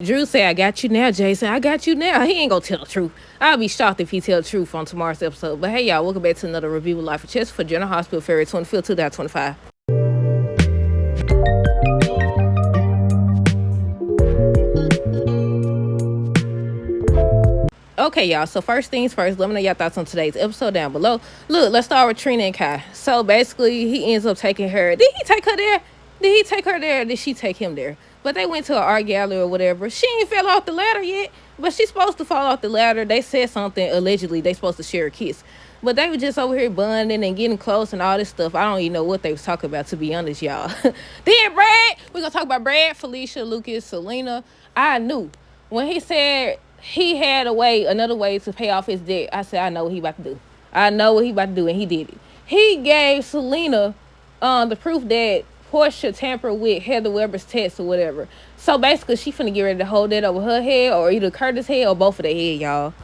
Drew said, I got you now, Jason. I got you now. He ain't gonna tell the truth. I'll be shocked if he tell the truth on tomorrow's episode. But hey, y'all, welcome back to another review of Life of Chess for General Hospital, February 25th, 2025. Okay, y'all. So first things first, let me know y'all thoughts on today's episode down below. Look, let's start with Trina and Kai. So basically, he ends up taking her. Did he take her there? Did he take her there? Or did she take him there? But they went to an art gallery or whatever. She ain't fell off the ladder yet, but she's supposed to fall off the ladder. They said something, allegedly, they supposed to share a kiss. But they were just over here bonding and getting close and all this stuff. I don't even know what they was talking about, to be honest, y'all. Then Brad, we're going to talk about Brad, Felicia, Lucas, Selena. I knew when he said he had another way to pay off his debt. I said, I know what he about to do. I know what he about to do, and he did it. He gave Selena the proof that Portia tampered with Heather Weber's text or whatever. So basically, she finna get ready to hold that over her head, or either Curtis' head or both of their head, y'all.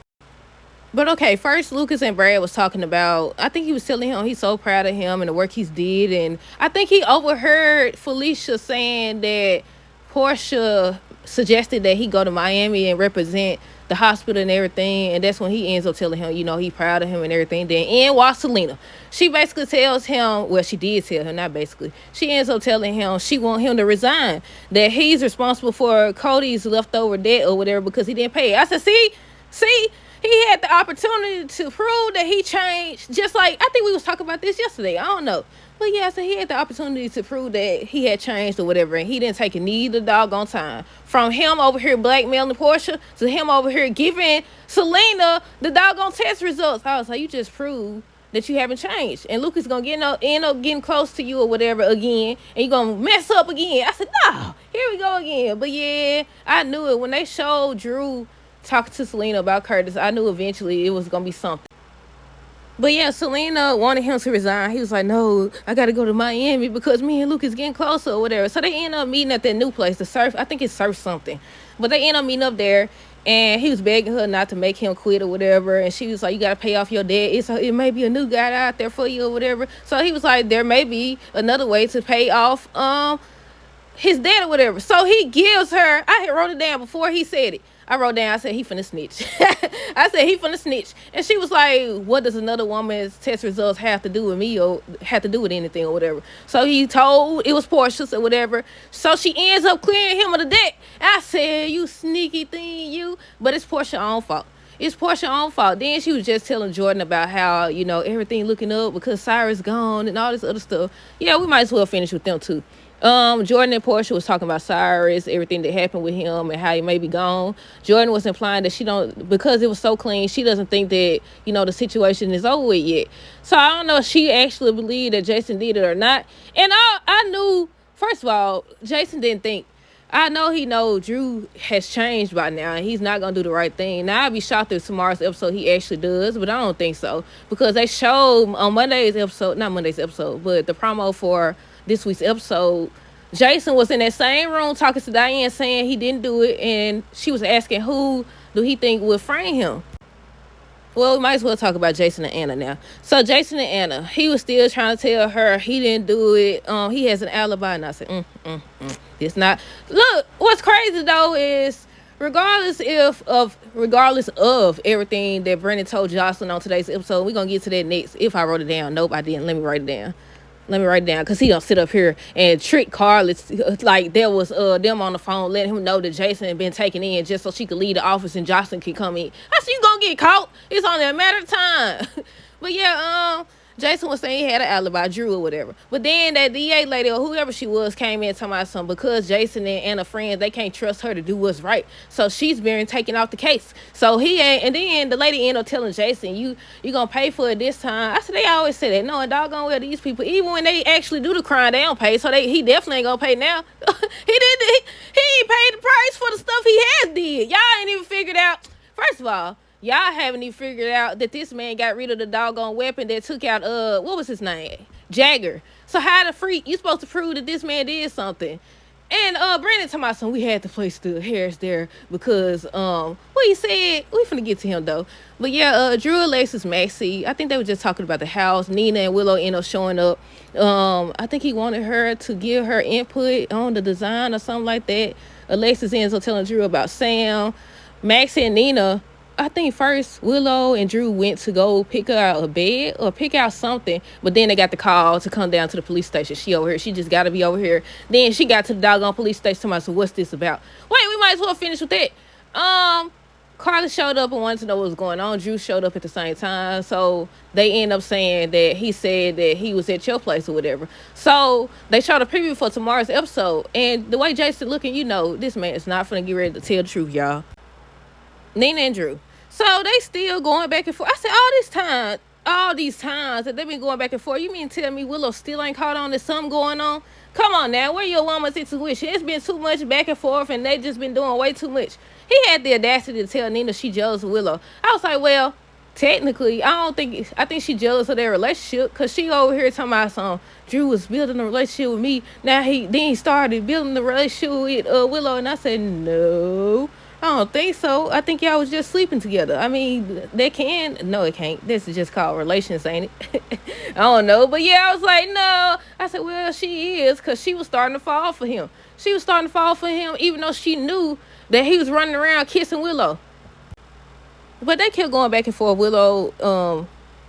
But okay, first Lucas and Brad was talking about, I think he was telling him he's so proud of him and the work he's did. And I think he overheard Felicia saying that Portia suggested that he go to Miami and represent the hospital and everything. And that's when he ends up telling him, he's proud of him and everything. Then in walks Selena. She basically tells him, well, she did tell him, not basically. She ends up telling him she want him to resign, that he's responsible for Cody's leftover debt or whatever because he didn't pay. I said, see, he had the opportunity to prove that he changed, just like, I think we was talking about this yesterday. I don't know. But yeah, so he had the opportunity to prove that he had changed or whatever, and he didn't take it neither doggone time. From him over here blackmailing Portia to him over here giving Selena the doggone test results. I was like, you just proved that you haven't changed. And Lucas gonna end up getting close to you or whatever again, and you gonna mess up again. I said, no, here we go again. But yeah, I knew it. When they showed Drew talking to Selena about Curtis, I knew eventually it was gonna be something. But yeah, Selena wanted him to resign. He was like, no, I got to go to Miami because me and Lucas getting closer or whatever. So they end up meeting at that new place, the Surf. I think it's Surf something. But they end up meeting up there, and he was begging her not to make him quit or whatever. And she was like, you got to pay off your debt. It may be a new guy out there for you or whatever. So he was like, there may be another way to pay off his debt or whatever. So he gives her, I had wrote it down before he said it. I wrote down, I said, he finna snitch. I said, he finna snitch. And she was like, what does another woman's test results have to do with me or have to do with anything or whatever? So he told it was Portia's or whatever. So she ends up clearing him of the debt. I said, you sneaky thing, you. But it's Portia's own fault. It's Portia's own fault. Then she was just telling Jordan about how, everything looking up because Cyrus gone and all this other stuff. Yeah, we might as well finish with them too. Jordan and Portia was talking about Cyrus, everything that happened with him and how he may be gone. Jordan was implying that because it was so clean, she doesn't think that, the situation is over with yet. So I don't know if she actually believed that Jason did it or not. And I knew, first of all, Jason didn't think. I know he knows Drew has changed by now and he's not going to do the right thing. Now, I'd be shocked if tomorrow's episode he actually does, but I don't think so. Because they showed on not Monday's episode, but the promo for this week's episode, Jason was in that same room talking to Diane saying he didn't do it, and she was asking who do he think would frame him. Well, we might as well talk about Jason and Anna now. So Jason and Anna, he was still trying to tell her he didn't do it. He has an alibi, and I said, it's not. Look, what's crazy though is regardless of everything that Brendan told Jocelyn on today's episode, we're gonna get to that next. If I wrote it down, nope, I didn't. Let me write it down because he don't sit up here and trick Carly like there was them on the phone letting him know that Jason had been taken in just so she could leave the office and Jocelyn could come in. I said, you gonna get caught. It's only a matter of time. But yeah, Jason was saying he had an alibi, Drew or whatever. But then that DA lady or whoever she was came in talking about something because Jason and Anna friends, they can't trust her to do what's right. So she's been taken off the case. So he ain't, and then the lady ended up telling Jason, you gonna pay for it this time. I said, they always say that. No, and doggone well, these people, even when they actually do the crime, they don't pay. So he definitely ain't gonna pay now. He ain't paid the price for the stuff he has did. Y'all ain't even figured out. First of all, y'all haven't even figured out that this man got rid of the doggone weapon that took out, what was his name? Jagger. So how the freak, you supposed to prove that this man did something? And Brandon talking about we had to place the hairs there because what he said, we finna get to him though. But yeah, Drew, Alexis, Maxie, I think they were just talking about the house. Nina and Willow end up showing up. I think he wanted her to give her input on the design or something like that. Alexis ends up telling Drew about Sam. Max and Nina, I think first Willow and Drew went to go pick out a bed or pick out something, but then they got the call to come down to the police station. She over here. She just got to be over here. Then she got to the doggone police station. Somebody said, "What's this about?" Wait, we might as well finish with that. Carla showed up and wanted to know what was going on. Drew showed up at the same time. So they end up saying that he said that he was at your place or whatever. So they showed a preview for tomorrow's episode. And the way Jason looking, this man is not finna get ready to tell the truth, y'all. Nina and Drew. So they still going back and forth. I said, all these times that they've been going back and forth, you mean tell me Willow still ain't caught on that something going on? Come on now, where your woman's intuition? It's been too much back and forth and they just been doing way too much. He had the audacity to tell Nina she jealous of Willow. I was like, well, technically, I think she jealous of their relationship because she over here talking about some Drew was building a relationship with me. Now he started building the relationship with Willow, and I said, no, I don't think so. I think y'all was just sleeping together. I mean, they can. No, it can't. This is just called relations, ain't it? I don't know. But yeah, I was like, no. I said, well, she is, because she was starting to fall for him. She was starting to fall for him, even though she knew that he was running around kissing Willow. But they kept going back and forth. Willow,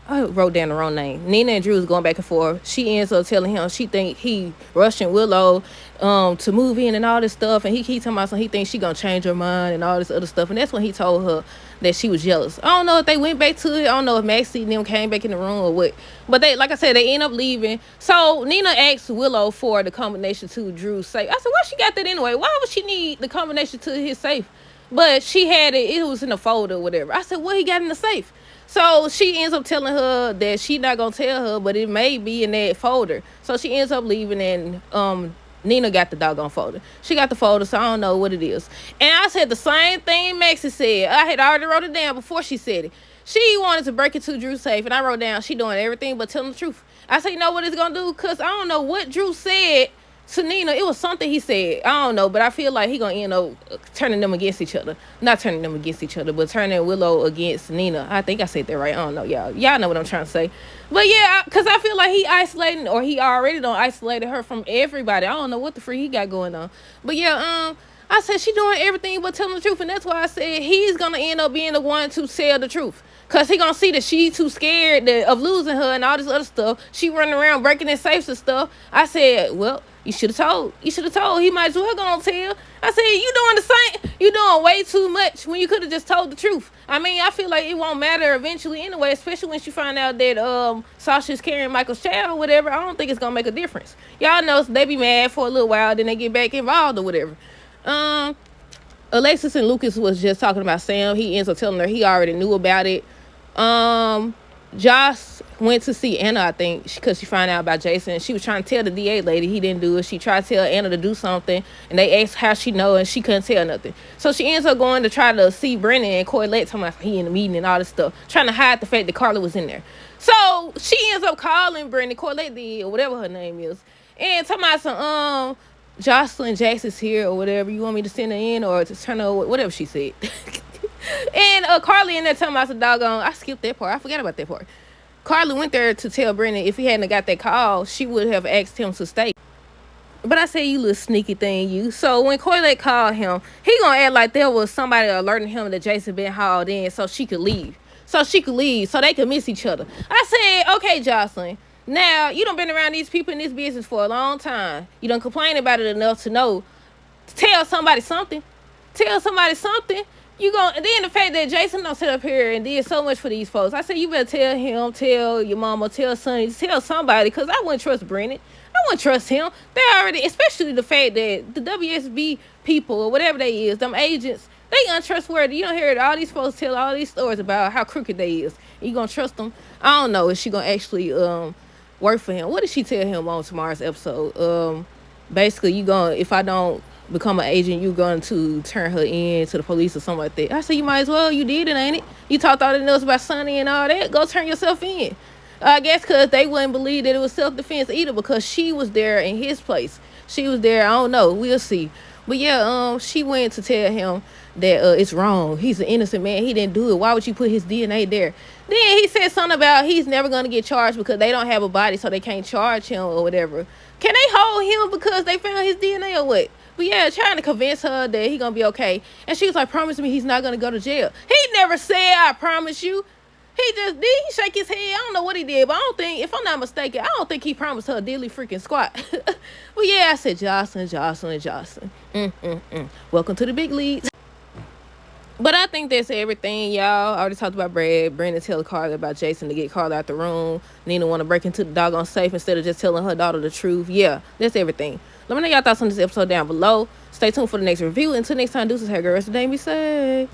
I wrote down the wrong name. Nina and Drew was going back and forth. She ends up telling him she think he rushing Willow to move in and all this stuff. And he keeps talking about something. He thinks she gonna change her mind and all this other stuff. And that's when he told her that she was jealous. I don't know if they went back to it. I don't know if Maxie and them came back in the room or what. But they, like I said, they end up leaving. So Nina asked Willow for the combination to Drew's safe. I said, why she got that anyway? Why would she need the combination to his safe? But she had it. It was in a folder or whatever. I said, what he got in the safe? So she ends up telling her that she not gonna tell her, but it may be in that folder. So she ends up leaving, and Nina got the doggone folder. She got the folder, so I don't know what it is. And I said the same thing Maxie said. I had already wrote it down before she said it. She wanted to break into Drew's safe, and I wrote down she doing everything but telling the truth. I said, you know what it's gonna do? Because I don't know what Drew said to Nina. It was something he said. I don't know, but I feel like he gonna end up turning them against each other. Not turning them against each other, but turning Willow against Nina. I think I said that right. I don't know, y'all. Y'all know what I'm trying to say. But yeah, because I feel like he isolating, or he already done isolated her from everybody. I don't know what the freak he got going on. But yeah, I said she doing everything but telling the truth, and that's why I said he's gonna end up being the one to tell the truth. Cause he gonna see that she too scared of losing her and all this other stuff. She running around breaking in safes and stuff. I said, well, you should have told. You should have told. He might as well gonna tell. I said, you doing the same. You doing way too much when you could have just told the truth. I mean, I feel like it won't matter eventually anyway, especially when she find out that Sasha's carrying Michael's child or whatever. I don't think it's gonna make a difference. Y'all know they be mad for a little while, then they get back involved or whatever. Alexis and Lucas was just talking about Sam. He ends up telling her he already knew about it. Joss went to see Anna, I think, because she found out about Jason. She was trying to tell the DA lady he didn't do it. She tried to tell Anna to do something, and they asked how she know, and she couldn't tell nothing. So she ends up going to try to see Brennan, and Coylette talking about he in the meeting and all this stuff, trying to hide the fact that Carla was in there. So she ends up calling Brennan, Coylette did, or whatever her name is, and talking about some Jocelyn Jackson's here or whatever. You want me to send her in or to turn her, whatever she said. And Carly in there talking about some doggone, I skipped that part. I forgot about that part. Carly went there to tell Brennan if he hadn't got that call, she would have asked him to stay. But I said, you little sneaky thing, you. So when Coylette called him, he gonna act like there was somebody alerting him that Jason been hauled in so she could leave. So they could miss each other. I said, okay, Jocelyn. Now, you done been around these people in this business for a long time. You done complain about it enough to know. Tell somebody something. Tell somebody something. You gonna, then the fact that Jason don't sit up here and did so much for these folks. I said, you better tell him, tell your mama, tell Sonny, tell somebody, because I wouldn't trust Brennan. I wouldn't trust him. They already, especially the fact that the WSB people or whatever they is, them agents, they untrustworthy. You don't hear all these folks tell all these stories about how crooked they is. You gonna trust them? I don't know if she gonna actually work for him. What did she tell him on tomorrow's episode? Basically, you gonna, if I don't become an agent, you going to turn her in to the police or something like that. I said, you might as well. You did it, ain't it? You talked all the notes about Sonny and all that. Go turn yourself in. I guess because they wouldn't believe that it was self-defense either, because she was there in his place. She was there. I don't know. We'll see. But yeah, she went to tell him that it's wrong. He's an innocent man. He didn't do it. Why would you put his DNA there? Then he said something about he's never going to get charged because they don't have a body, so they can't charge him or whatever. Can they hold him because they found his DNA or what? But yeah, trying to convince her that he gonna be okay. And she was like, promise me he's not gonna go to jail. He never said, I promise you. He just did. He shake his head. I don't know what he did, but I don't think, if I'm not mistaken, I don't think he promised her a diddly freaking squat. But yeah, I said Jocelyn, Jocelyn, Jocelyn. Welcome to the big leagues. But I think that's everything, y'all. I already talked about Brad. Brandon telling Carla about Jason to get Carla out the room. Nina want to break into the doggone safe instead of just telling her daughter the truth. Yeah, that's everything. Let me know y'all thoughts on this episode down below. Stay tuned for the next review. Until next time, deuces, have a good rest of the day. Be safe.